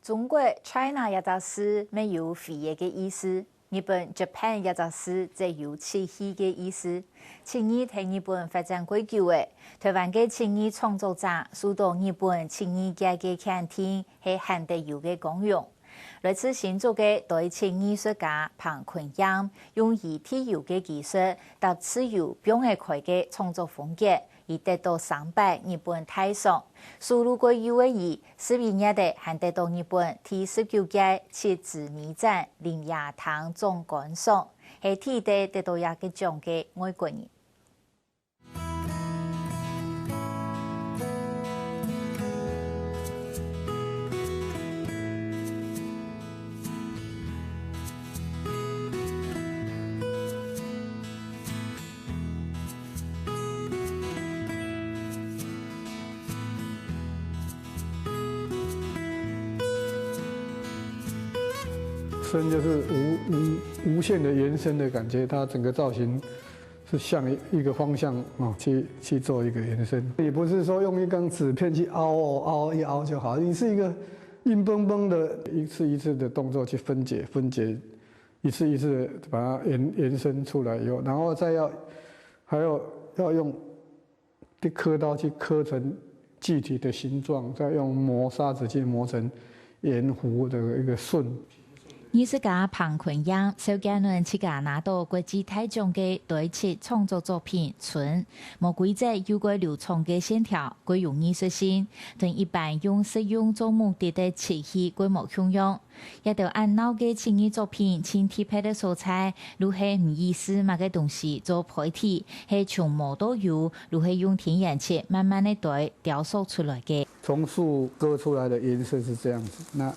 中国 China 一个字没有飞跃的意思，日本 Japan 一个字则有起起的意思。青年在日本发展过久的，台湾的青年创作者受到日本青年界的肯定，是很得有的功用。来自新竹的对青艺术家庞坤阳，用以体育的技术到自由表现开的创作风格，已得到300日本大赏。收入过有的伊，11年的还得到日本第19届七子迷展林亚堂总观赏，是第得到一个奖的外国人。伸就是无限的延伸的感觉，它整个造型是向一个方向去做一个延伸，也不是说用一根纸片去凹一凹就好，你是一个硬邦邦的一次一次的动作去分解，一次一次的把它延伸出来以后，然后还要用刻刀去刻成具体的形状，再用磨砂纸去磨成圆弧的一个顺。艺术家庞坤阳首届轮参加拿到国际大奖的对切创作作品《春》，无规则有过流畅的线条，具有艺术性，同一般用实用做目的的漆器规模相用。也就按老的青艺作品，请贴配的素材，如是唔意思买个东西做配体，是从无到有，如是用天然漆慢慢的对雕塑出来的。从树割出来的颜色是这样子，那。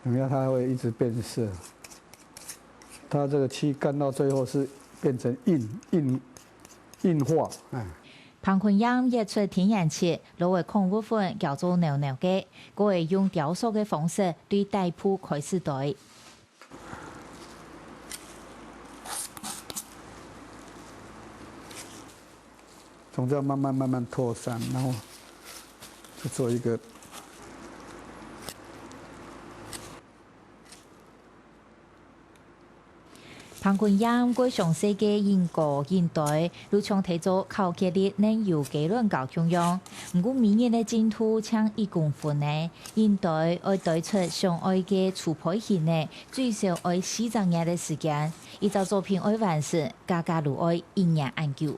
等下它会一直变色，它这个漆干到最后是变成硬化。庞坤阳也出天然漆，攞为矿物粉叫做牛牛嘅，佢会用雕塑嘅方式对底部开始对。从这慢慢扩散，然后就做一个。庞坤阳过上世纪英国现代，如常提做靠激烈能由基轮搞中央。不过明年的净土抢1公分呢，现代要对出上爱嘅粗胚型呢，最少要4年的时间。依照作品要完成，加如要1年研究。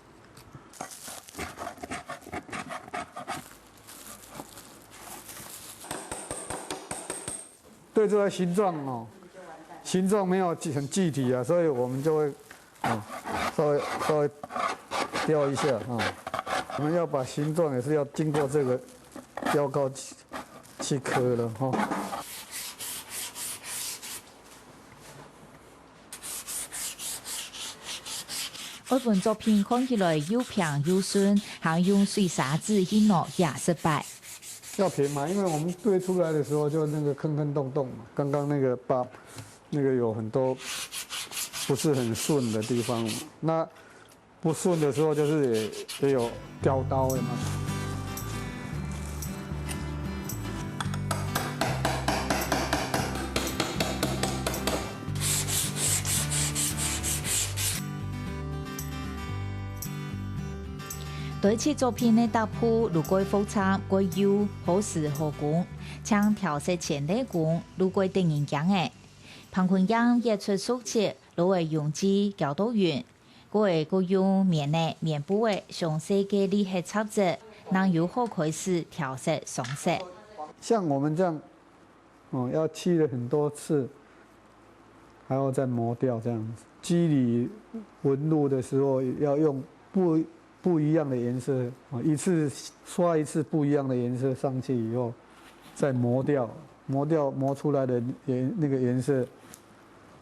对这个形状形状没有很具体啊，所以我们就会稍微雕一下我们要把形状也是要经过这个雕膏去刻的这本作品看起来又平又顺，还用水砂纸去弄也失败。要平嘛，因为我们堆出来的时候就那个坑洞嘛，刚刚那个那个有很多不是很顺的地方，那不顺的时候就是也有雕刀的嘛。对此作品的搭配，如果复杂、过优、好事好工，将调色前的工，如果定人讲的。庞坤阳也出手切，如为用纸较多圆，佢用棉布的详细嘅厉害插纸，能由好开始调色上色。像我们这样，要漆了很多次，还要再磨掉这样子。肌理纹路的时候要用不一样的颜色，一次刷一次不一样的颜色上去以后，再磨出来的那个颜色，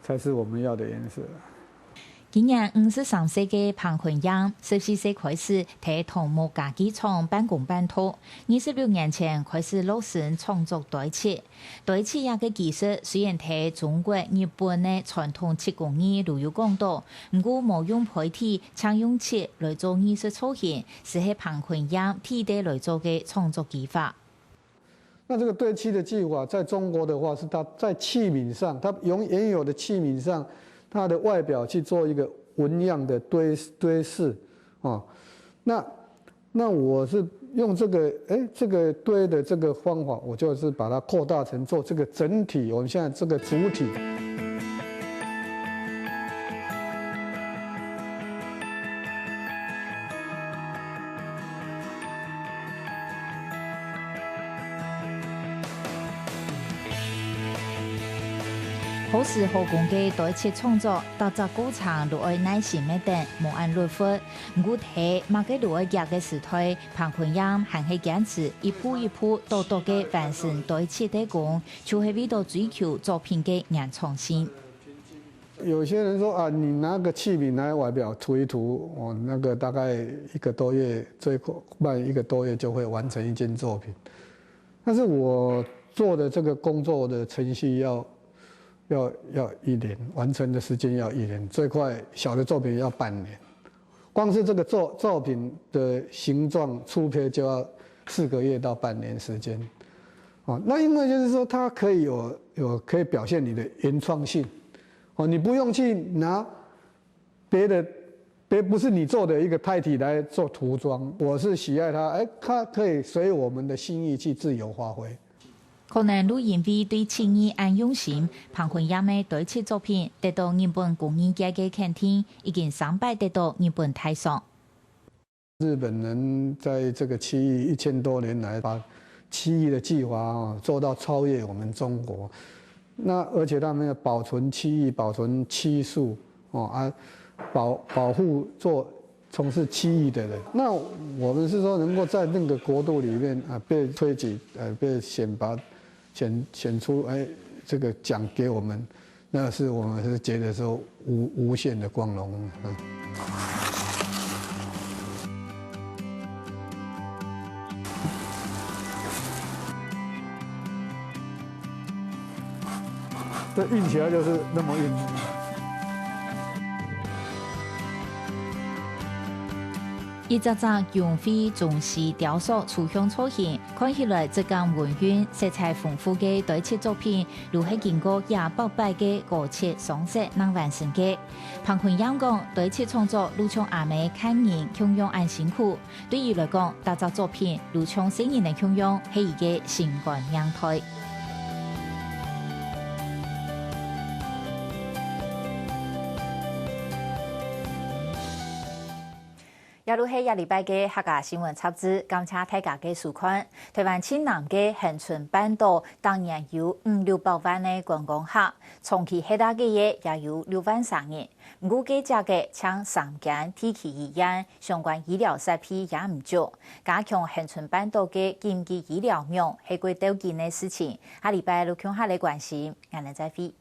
才是我们要的颜色。今年53岁的庞坤阳，14岁开始在桐木家具厂半工半读，26年前开始落实创作对切。对切这个技术虽然在中国、日本的传统漆工艺如有讲到，不过无用配体，常用漆来做艺术造型，是喺庞坤阳替代来做的创作技法。那这个堆砌的技法，在中国的话是它在器皿上，它用原有的器皿上，它的外表去做一个纹样的堆饰啊。那我是用这个堆的这个方法，我就是把它扩大成做这个整体。我们现在这个主体。好事好工嘅堆砌创作，到这过程都爱耐心的等，无按律法。我睇马嘅都爱夹嘅时代，庞坤阳还系坚持一步一步多多嘅完成堆砌的工，就是为了追求作品嘅原创性。有些人说啊，你拿个器皿来外表涂一涂，那个大概1个多月，最慢1个多月就会完成一件作品。但是我做的这个工作的程序要1年，完成的时间要1年，最快小的作品要半年。光是这个作品的形状出胚就要4个月到半年时间。那因为就是说它可以可以表现你的原创性。你不用去拿不是你做的一个胎体来做涂装，我是喜爱它，它可以随我们的心意去自由发挥。可能都因为对青年安用心，庞坤阳的堆砌作品得到日本工艺界的肯定，已经300得到日本大赏。日本人在这个漆艺1000多年来，把漆艺的技法做到超越我们中国。那而且他们要保存漆艺，保存漆树，保护从事漆艺的人。那我们是说能够在那个国度里面被推举，被选出，这个奖给我们，那是我们是觉得说无限的光荣。这印起来就是那么硬。一张张用非重视雕塑抽象造型，看起来质感温润、色彩丰富的堆砌作品，如是经过100个高切双色能完成的。庞坤阳讲，堆砌创作如像阿妹看人享用按辛苦，对于来讲，打造作品如像新人的享用，是一个新冠样态。也如係禮拜嘅客家新聞雜誌，感謝大家嘅收看。台灣清南嘅恆春半島當年有500-600萬嘅觀光客，長期喺大嘅嘢也有6萬3人。唔過嘅嘅像3間地區醫院相關醫療設備也唔足，加強恆春半島嘅緊急醫療網係過到緊嘅事情。下禮拜六強下嚟關心，我哋再會。